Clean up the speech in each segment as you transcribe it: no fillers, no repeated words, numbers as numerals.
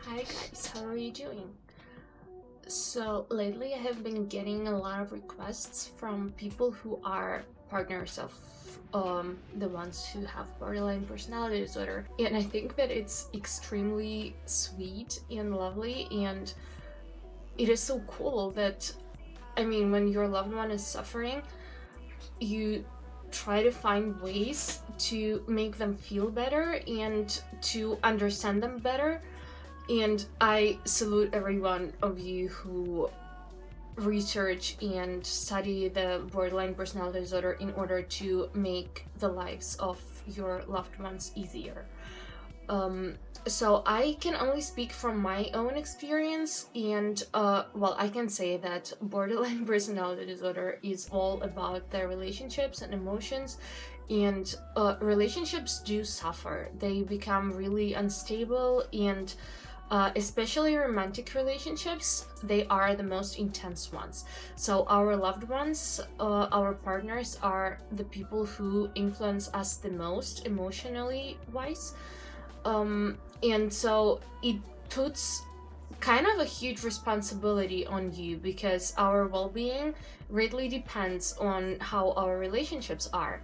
Hi guys, how are you doing? So lately I have been getting a lot of requests from people who are partners of the ones who have borderline personality disorder, and I think that it's extremely sweet and lovely, and it is so cool that, I mean, when your loved one is suffering, you try to find ways to make them feel better and to understand them better. And I salute every one of you who research and study the borderline personality disorder in order to make the lives of your loved ones easier. So I can only speak from my own experience, and well, I can say that borderline personality disorder is all about their relationships and emotions, and relationships do suffer. They become really unstable, and especially romantic relationships, they are the most intense ones. So our loved ones, our partners, are the people who influence us the most emotionally wise. And so it puts kind of a huge responsibility on you, because our well-being greatly depends on how our relationships are.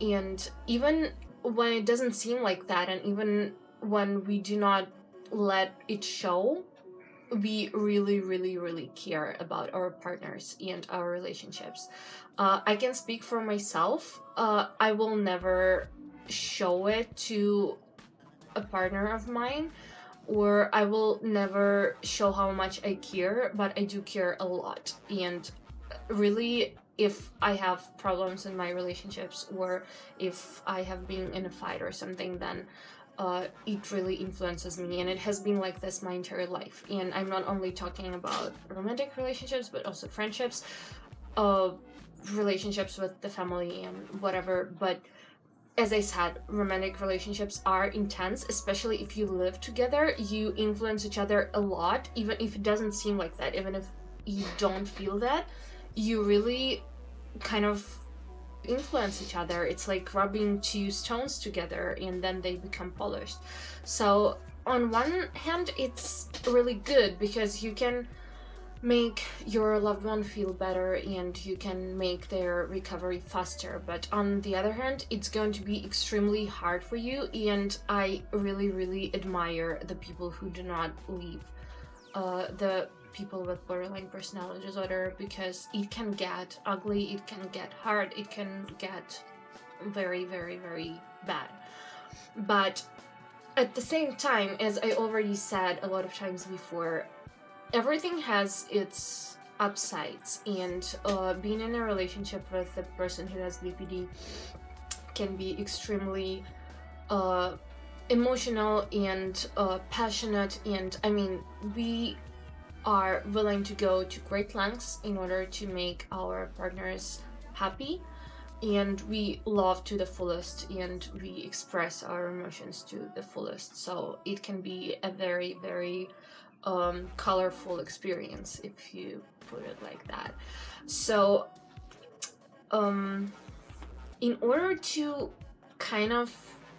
And even when it doesn't seem like that, and even when we do not let it show, we really care about our partners and our relationships. I can speak for myself. I will never show it to a partner of mine, or I will never show how much I care, but I do care a lot. And really, if I have problems in my relationships, or if I have been in a fight or something, then it really influences me, and it has been like this my entire life. And I'm not only talking about romantic relationships, but also friendships, relationships with the family and whatever. But as I said, romantic relationships are intense, especially if you live together. You influence each other a lot, even if it doesn't seem like that, even if you don't feel that, you really kind of influence each other. It's like rubbing two stones together and then they become polished. So on one hand, it's really good because you can make your loved one feel better and you can make their recovery faster, but on the other hand, it's going to be extremely hard for you. And I really admire the people who do not leave the people with borderline personality disorder, because it can get ugly, it can get hard, it can get very bad. But at the same time, as I already said a lot of times before, everything has its upsides, and being in a relationship with a person who has BPD can be extremely emotional and passionate. And I mean, we are willing to go to great lengths in order to make our partners happy, and we love to the fullest, and we express our emotions to the fullest. So it can be a very colorful experience, if you put it like that. So in order to kind of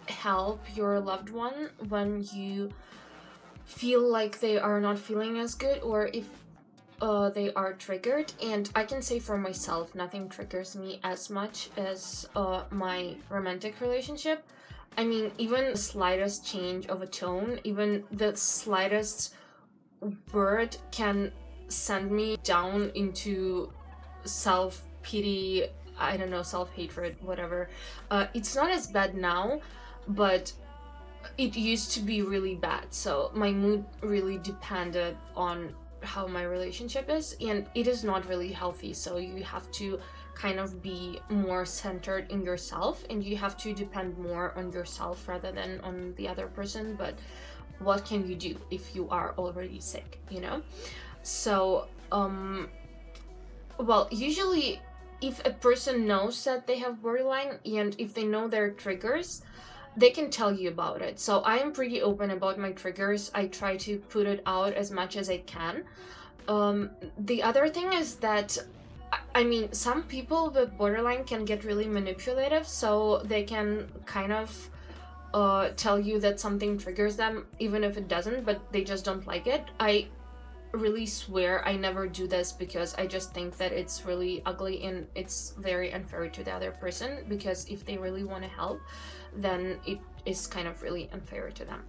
help your loved one when you feel like they are not feeling as good, or if they are triggered, and I can say for myself, nothing triggers me as much as my romantic relationship. I mean, even the slightest change of a tone, even the slightest word can send me down into self-pity, I don't know, self-hatred, whatever. It's not as bad now, but it used to be really bad. So my mood really depended on how my relationship is, and it is not really healthy. So you have to kind of be more centered in yourself, and you have to depend more on yourself rather than on the other person. But what can you do if you are already sick, you know? So well, usually if a person knows that they have borderline, and if they know their triggers, they can tell you about it. So I am pretty open about my triggers. I try to put it out as much as I can. The other thing is that, I mean, some people with borderline can get really manipulative, so they can kind of tell you that something triggers them, even if it doesn't, but they just don't like it. I really swear I never do this, because I just think that it's really ugly and it's very unfair to the other person, because if they really want to help, then it is kind of really unfair to them.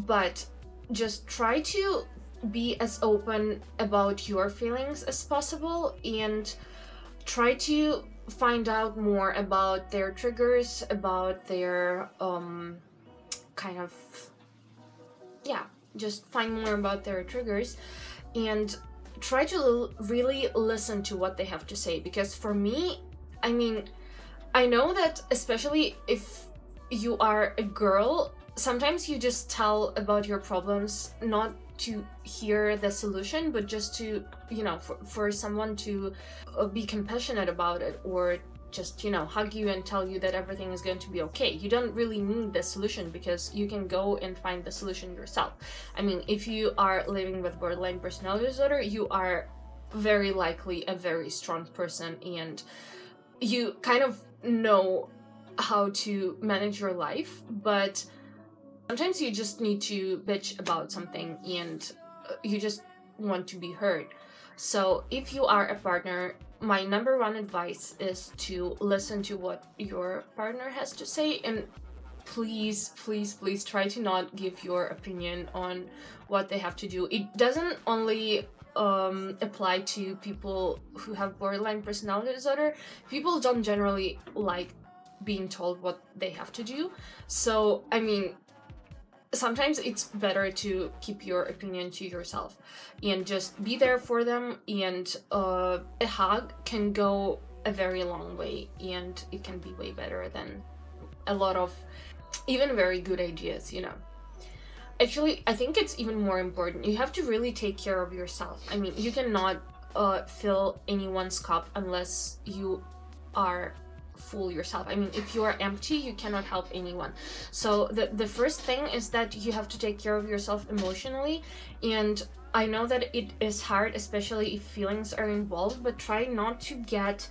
But just try to be as open about your feelings as possible, and try to find out more about their triggers, about their kind of, yeah, just find more about their triggers, and try to really listen to what they have to say. Because for me, I mean, I know that especially if you are a girl, sometimes you just tell about your problems not to hear the solution, but just to, you know, for someone to be compassionate about it, or just, you know, hug you and tell you that everything is going to be okay. You don't really need the solution, because you can go and find the solution yourself. I mean, if you are living with borderline personality disorder, you are very likely a very strong person, and you kind of know how to manage your life, but sometimes you just need to bitch about something, and you just want to be heard. So if you are a partner, my number one advice is to listen to what your partner has to say, and please, please, please try to not give your opinion on what they have to do. It doesn't only apply to people who have borderline personality disorder. People don't generally like being told what they have to do. So, I mean, sometimes it's better to keep your opinion to yourself and just be there for them, and a hug can go a very long way, and it can be way better than a lot of even very good ideas, you know. Actually, I think it's even more important. You have to really take care of yourself. I mean, you cannot fill anyone's cup unless you are full yourself. I mean, if you are empty, you cannot help anyone. So the first thing is that you have to take care of yourself emotionally, and I know that it is hard, especially if feelings are involved, but try not to get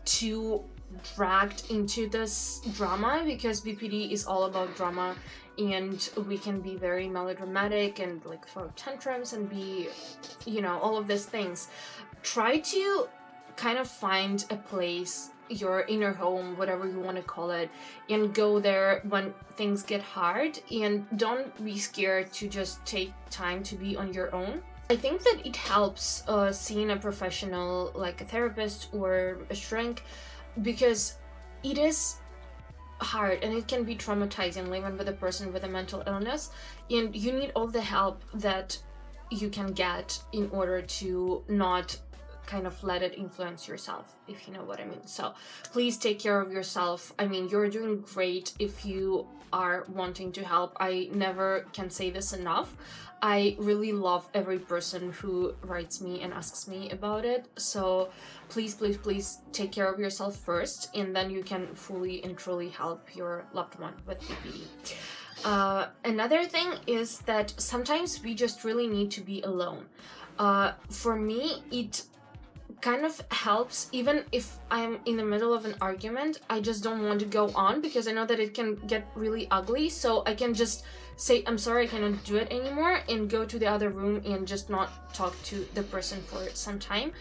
too dragged into this drama, because BPD is all about drama, and we can be very melodramatic and like throw tantrums and be, you know, all of these things. Try to kind of find a place, your inner home, whatever you want to call it, and go there when things get hard, and don't be scared to just take time to be on your own. I think that it helps seeing a professional like a therapist or a shrink, because it is hard and it can be traumatizing living with a person with a mental illness, and you need all the help that you can get in order to not kind of let it influence yourself, if you know what I mean. So please take care of yourself. I mean, you're doing great if you are wanting to help. I never can say this enough. I really love every person who writes me and asks me about it. So please, please, please take care of yourself first, and then you can fully and truly help your loved one with BPD. Another thing is that sometimes we just really need to be alone. For me, it kind of helps, even if I'm in the middle of an argument, I just don't want to go on, because I know that it can get really ugly, so I can just say, I'm sorry, I cannot do it anymore, and go to the other room and just not talk to the person for some time.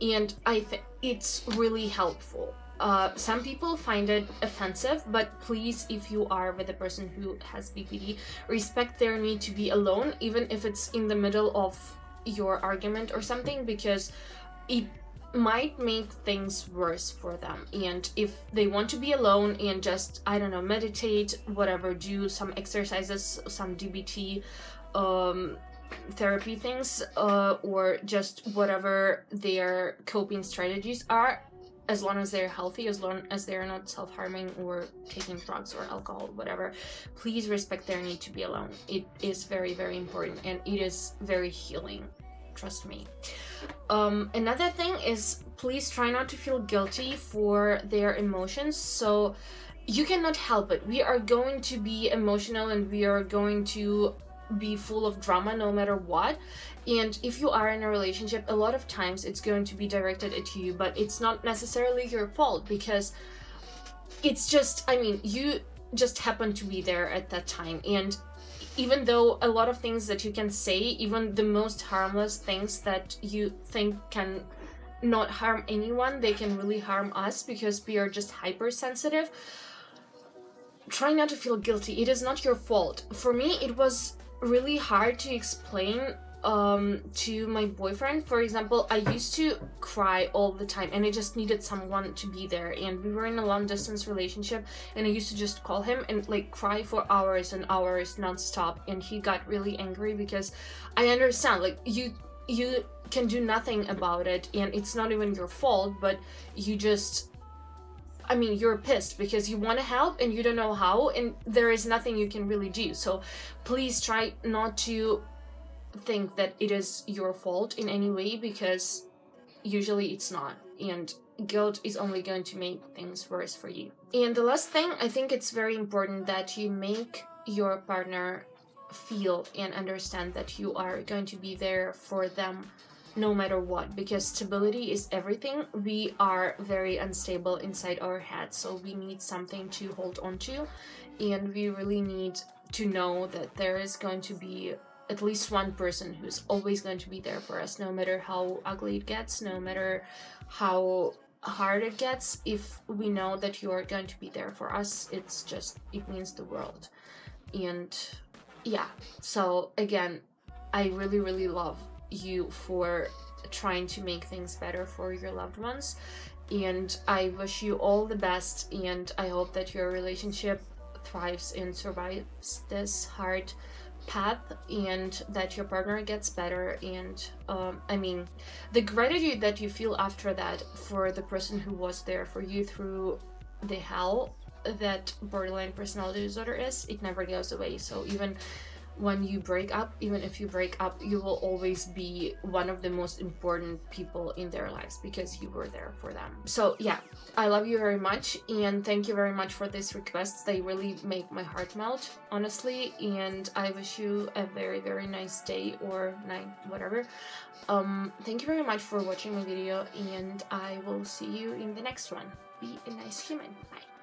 And I think it's really helpful. Some people find it offensive, but please, if you are with a person who has BPD, respect their need to be alone, even if it's in the middle of your argument or something, because it might make things worse for them. And if they want to be alone and just, I don't know, meditate, whatever, do some exercises, some DBT therapy things, or just whatever their coping strategies are, as long as they're healthy, as long as they're not self-harming or taking drugs or alcohol, whatever, please respect their need to be alone. It is very, very important, and it is very healing. Trust me. Another thing is, please try not to feel guilty for their emotions. So you cannot help it. We are going to be emotional, and we are going to be full of drama no matter what. And if you are in a relationship, a lot of times it's going to be directed at you, but it's not necessarily your fault, because it's just, I mean, you just happened to be there at that time. And even though a lot of things that you can say, even the most harmless things that you think can not harm anyone, they can really harm us because we are just hypersensitive. Try not to feel guilty. It is not your fault. For me, it was really hard to explain to my boyfriend. For example, I used to cry all the time and I just needed someone to be there, and we were in a long distance relationship, and I used to just call him and like cry for hours and hours non-stop, and he got really angry because I understand, like, you can do nothing about it and it's not even your fault, but you just, I mean, you're pissed because you want to help and you don't know how, and there is nothing you can really do. So please try not to think that it is your fault in any way, because usually it's not, and guilt is only going to make things worse for you. And the last thing, I think it's very important that you make your partner feel and understand that you are going to be there for them no matter what, because stability is everything. We are very unstable inside our heads, so we need something to hold on to, and we really need to know that there is going to be at least one person who's always going to be there for us, no matter how ugly it gets, no matter how hard it gets. If we know that you are going to be there for us, it's just, it means the world. And yeah, so again, I really love you for trying to make things better for your loved ones, and I wish you all the best, and I hope that your relationship thrives and survives this hard path, and that your partner gets better. And I mean, the gratitude that you feel after that for the person who was there for you through the hell that borderline personality disorder is, it never goes away. So even when you break up, even if you break up, you will always be one of the most important people in their lives because you were there for them. So yeah, I love you very much, and thank you very much for these requests. They really make my heart melt, honestly, and I wish you a very nice day or night, whatever. Thank you very much for watching my video, and I will see you in the next one. Be a nice human. Bye.